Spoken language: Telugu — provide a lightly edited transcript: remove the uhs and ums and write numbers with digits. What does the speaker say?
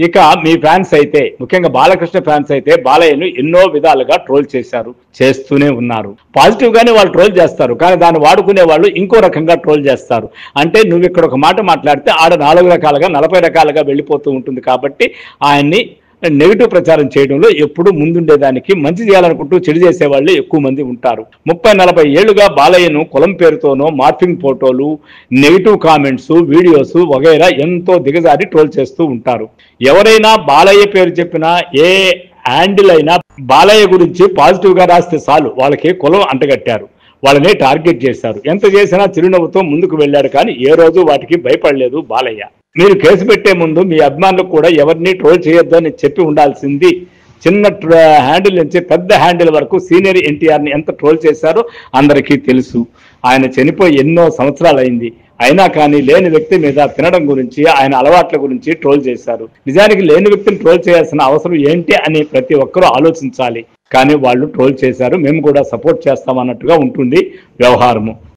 ఇక మీ ఫ్యాన్స్ అయితే, ముఖ్యంగా బాలకృష్ణ ఫ్యాన్స్ అయితే బాలయ్యను ఎన్నో విధాలుగా ట్రోల్ చేశారు, చేస్తూనే ఉన్నారు. పాజిటివ్ గానే వాళ్ళు ట్రోల్ చేస్తారు, కానీ దాన్ని వాడుకునే వాళ్ళు ఇంకో రకంగా ట్రోల్ చేస్తారు. అంటే నువ్వు ఇక్కడ ఒక మాట మాట్లాడితే ఆడ 4 రకాలుగా 40 రకాలుగా వెళ్ళిపోతూ ఉంటుంది. కాబట్టి ఆయన్ని నెగిటివ్ ప్రచారం చేయడంలో ఎప్పుడు ముందుండేదానికి, మంచి చేయాలనుకుంటూ చెడు చేసే వాళ్ళే ఎక్కువ మంది ఉంటారు. 30-40 ఏళ్లుగా బాలయ్యను కులం పేరుతోనో, మార్ఫింగ్ ఫోటోలు, నెగిటివ్ కామెంట్స్, వీడియోస్ వగైరా ఎంతో దిగజారి ట్రోల్ చేస్తూ ఉంటారు. ఎవరైనా బాలయ్య పేరు చెప్పినా, ఏ హ్యాండిల్ అయినా బాలయ్య గురించి పాజిటివ్ గా రాస్తే చాలు వాళ్ళకి కులం అంటగట్టారు, వాళ్ళని టార్గెట్ చేశారు. ఎంత చేసినా చిరునవ్వుతో ముందుకు వెళ్ళాడు, కానీ ఏ రోజు వాటికి భయపడలేదు బాలయ్య. మీరు కేసు పెట్టే ముందు మీ అభిమానులకు కూడా ఎవరిని ట్రోల్ చేయొద్దు అని చెప్పి ఉండాల్సింది. చిన్న హ్యాండిల్ నుంచి పెద్ద హ్యాండిల్ వరకు సీనియర్ ఎన్టీఆర్ని ఎంత ట్రోల్ చేశారో అందరికీ తెలుసు. ఆయన చనిపోయి ఎన్నో సంవత్సరాలు అయింది, అయినా కానీ లేని వ్యక్తి మీద తినడం గురించి, ఆయన అలవాట్ల గురించి ట్రోల్ చేశారు. నిజానికి లేని వ్యక్తిని ట్రోల్ చేయాల్సిన అవసరం ఏంటి అని ప్రతి ఒక్కరూ ఆలోచించాలి. కానీ వాళ్ళు ట్రోల్ చేశారు, మేము కూడా సపోర్ట్ చేస్తామన్నట్టుగా ఉంటుంది వ్యవహారము.